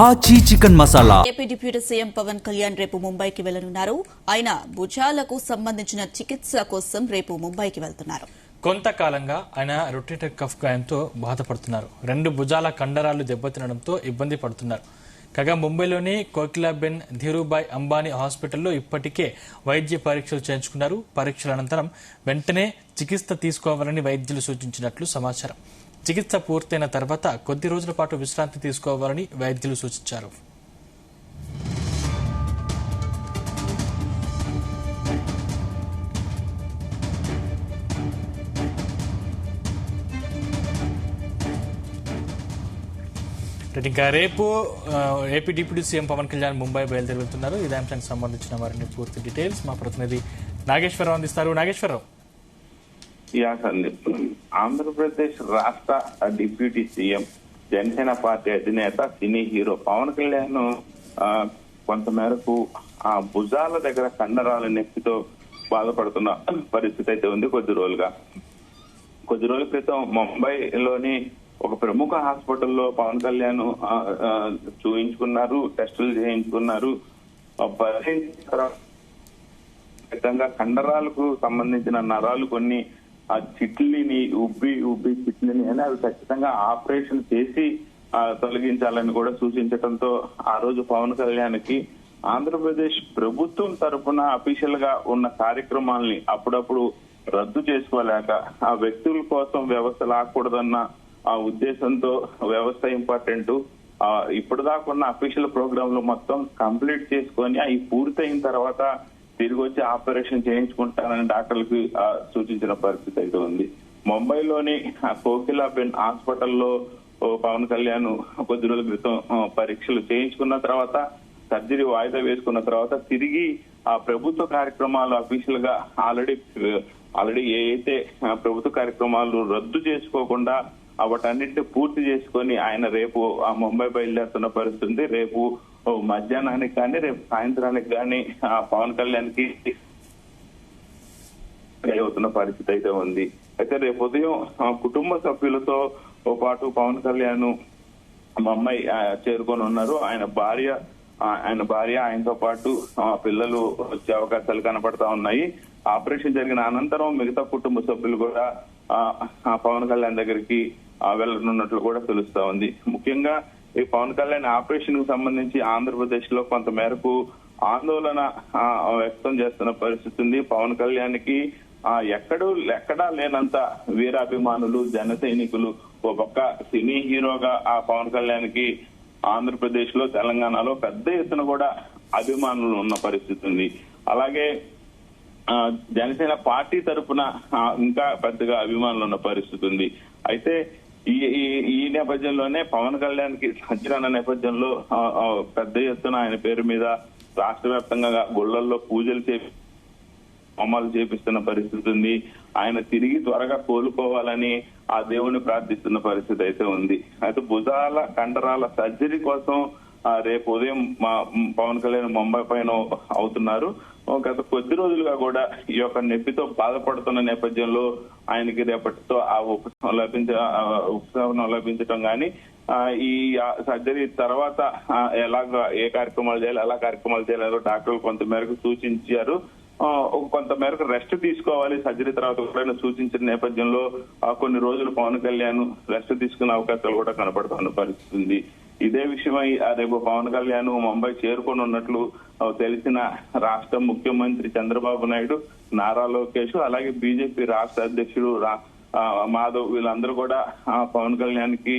ఆచి chicken masala. AP deputy CM Pawan Kalyan రేపు ముంబైకి వెళ్లనున్నారు. ఆయన భుజాలకు సంబంధించిన చికిత్స కోసం రేపు ముంబైకి వెళ్తున్నారు. కొంతకాలంగా ఆయన రొటేటర్ కఫ్ గాయంతో బాధపడుతున్నారు. 2 భుజాల కండరాలు దెబ్బతినడంతో ఇబ్బంది పడుతున్నారు. కాగా ముంబైలోని కోకిలాబెన్ ధీరుభాయ్ అంబానీ హాస్పిటల్లో ఇప్పటికే వైద్య పరీక్షలు చేయించుకున్నారు. పరీక్షల అనంతరం వెంటనే చికిత్స తీసుకోవాలని వైద్యులు సూచించినట్లు సమాచారం. చికిత్స పూర్తయిన తర్వాత కొద్ది రోజుల పాటు విశ్రాంతి తీసుకోవాలని వైద్యులు సూచించారు. ఇంకా రేపు AP deputy CM Pawan Kalyan Mumbai బయలుదేరి వెళ్తున్నారు. ఇదే అంశానికి సంబంధించిన వారిని పూర్తి డీటెయిల్స్ మా ప్రతినిధి నాగేశ్వరరావు అందిస్తారు. నాగేశ్వరరావు. ఆంధ్రప్రదేశ్ రాష్ట్ర డిప్యూటీ సీఎం, జనసేన పార్టీ అధినేత, సినీ హీరో పవన్ కళ్యాణ్ కొంతమేరకు ఆ భుజాల దగ్గర కండరాల నొప్పితో బాధపడుతున్న పరిస్థితి అయితే ఉంది. కొద్ది రోజుల క్రితం ముంబైలోని ఒక ప్రముఖ హాస్పిటల్లో పవన్ కళ్యాణ్ చూయించుకున్నారు, టెస్టులు చేయించుకున్నారు. కండరాలకు సంబంధించిన నరాలు కొన్ని ఆ చిట్లిని ఉబ్బి చిట్లిని అని అవి ఖచ్చితంగా ఆపరేషన్ చేసి తొలగించాలని కూడా సూచించడంతో ఆ రోజు పవన్ కళ్యాణ్ కి ఆంధ్రప్రదేశ్ ప్రభుత్వం తరఫున అఫీషియల్ గా ఉన్న కార్యక్రమాల్ని అప్పుడప్పుడు రద్దు చేసుకోలేక ఆ వ్యక్తుల కోసం వ్యవస్థ లాక్కూడదన్న ఆ ఉద్దేశంతో వ్యవస్థ ఇంపార్టెంట్, ఇప్పటిదాకా ఉన్న అఫీషియల్ ప్రోగ్రాంలు మొత్తం కంప్లీట్ చేసుకొని అవి పూర్తయిన తర్వాత తిరిగి వచ్చి ఆపరేషన్ చేయించుకుంటానని డాక్టర్లకు సూచించిన పరిస్థితి అయితే ఉంది. ముంబైలోని కోకిలాబెన్ హాస్పిటల్లో పవన్ కళ్యాణ్ కొద్ది రోజుల క్రితం పరీక్షలు చేయించుకున్న తర్వాత, సర్జరీ వాయిదా వేసుకున్న తర్వాత తిరిగి ఆ ప్రభుత్వ కార్యక్రమాలు అఫీషియల్ గా ఆల్రెడీ ఏ అయితే ప్రభుత్వ కార్యక్రమాలు రద్దు చేసుకోకుండా వాటన్నింటినీ పూర్తి చేసుకొని ఆయన రేపు ఆ ముంబై బయలుదేరుతున్న పరిస్థితి. రేపు మధ్యాహ్నానికి కానీ రేపు సాయంత్రానికి కానీ ఆ పవన్ కళ్యాణ్ కి అవుతున్న పరిస్థితి అయితే ఉంది. అయితే రేపు ఉదయం కుటుంబ సభ్యులతో పాటు పవన్ కళ్యాణ్ ముంబై చేరుకొని ఉన్నారు. ఆయన భార్య ఆయనతో పాటు పిల్లలు వచ్చే అవకాశాలు కనపడతా ఉన్నాయి. ఆపరేషన్ జరిగిన అనంతరం మిగతా కుటుంబ సభ్యులు కూడా పవన్ కళ్యాణ్ దగ్గరికి వెళ్ళనున్నట్లు కూడా తెలుస్తా ఉంది. ముఖ్యంగా ఈ పవన్ కళ్యాణ్ ఆపరేషన్ కు సంబంధించి ఆంధ్రప్రదేశ్ లో కొంత మేరకు ఆందోళన వ్యక్తం చేస్తున్న పరిస్థితి ఉంది. పవన్ కళ్యాణ్ కి ఎక్కడా లేనంత వీరాభిమానులు, జన సైనికులు. ఒక పక్క సినీ హీరోగా ఆ పవన్ కళ్యాణ్ కి ఆంధ్రప్రదేశ్ లో, తెలంగాణలో పెద్ద ఎత్తున కూడా అభిమానులు ఉన్న పరిస్థితి ఉంది. అలాగే జనసేన పార్టీ తరఫున ఇంకా పెద్దగా అభిమానులు ఉన్న పరిస్థితి ఉంది. అయితే ఈ నేపథ్యంలోనే పవన్ కళ్యాణ్ కి సజ్జన నేపథ్యంలో పెద్ద ఎత్తున ఆయన పేరు మీద రాష్ట్ర వ్యాప్తంగా గుళ్లల్లో పూజలు హోమాలు చేపిస్తున్న పరిస్థితి ఉంది. ఆయన తిరిగి త్వరగా కోలుకోవాలని ఆ దేవుని ప్రార్థిస్తున్న పరిస్థితి అయితే ఉంది. అయితే భుజాల కండరాల సర్జరీ కోసం రేపు ఉదయం పవన్ కళ్యాణ్ ముంబై పైన అవుతున్నారు. గత కొద్ది రోజులుగా కూడా ఈ యొక్క నొప్పితో బాధపడుతున్న నేపథ్యంలో ఆయనకి రేపటితో ఆ ఉపశమనం లభించడం కానీ, ఈ సర్జరీ తర్వాత ఏ కార్యక్రమాలు చేయాలి, ఎలా కార్యక్రమాలు చేయాలో డాక్టర్లు కొంత మేరకు సూచించారు. కొంత మేరకు రెస్ట్ తీసుకోవాలి సర్జరీ తర్వాత కూడా సూచించిన నేపథ్యంలో కొన్ని రోజులు పవన్ కళ్యాణ్ రెస్ట్ తీసుకునే అవకాశాలు కూడా కనపడుతున్న పరిస్థితి ఉంది. ఇదే విషయమై రేపు పవన్ కళ్యాణ్ ముంబై చేరుకొని ఉన్నట్లు తెలిసిన రాష్ట్ర ముఖ్యమంత్రి చంద్రబాబు నాయుడు, నారా లోకేష్, అలాగే బీజేపీ రాష్ట్ర అధ్యక్షుడు మాధవ్ వీళ్ళందరూ కూడా పవన్ కళ్యాణ్ కి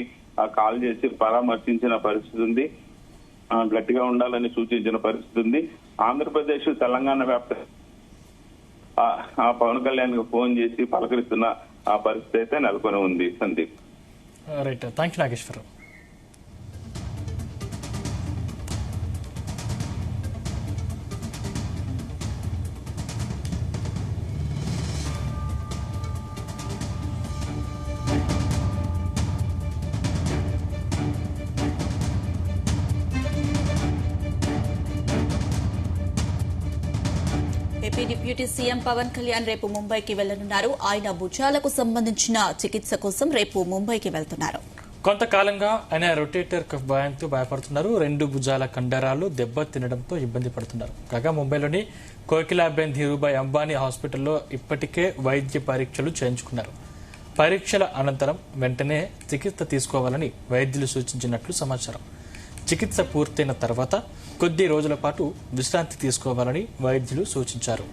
కాల్ చేసి పరామర్శించిన పరిస్థితి ఉంది. గట్టిగా ఉండాలని సూచించిన పరిస్థితి ఉంది. ఆంధ్రప్రదేశ్, తెలంగాణ వ్యాప్తంగా పవన్ కళ్యాణ్ కి ఫోన్ చేసి పలకరిస్తున్న ఆ పరిస్థితి అయితే నెలకొని ఉంది. Sandeep. Right, thank you Nageswararao. AP deputy CM Pawan Kalyan రేపు ముంబైకి వెళ్లనున్నారు. ఆయన భుజాలకు సంబంధించిన చికిత్స కోసం రేపు ముంబైకి వెళ్తున్నారు. కొంతకాలంగా ఆయన రొటేటర్ కఫ్ భయంతో భయపడుతున్నారు. 2 భుజాల కండరాలు దెబ్బ తినడంతో ఇబ్బంది పడుతున్నారు. కాగా ముంబైలోని కోకిలాబెన్ ధీరుభాయ్ అంబానీ హాస్పిటల్లో ఇప్పటికే వైద్య పరీక్షలు చేయించుకున్నారు. పరీక్షల అనంతరం వెంటనే చికిత్స తీసుకోవాలని వైద్యులు సూచించినట్లు సమాచారం. చికిత్స పూర్తయిన తర్వాత కొద్ది రోజుల పాటు విశ్రాంతి తీసుకోవాలని వైద్యులు సూచించారు.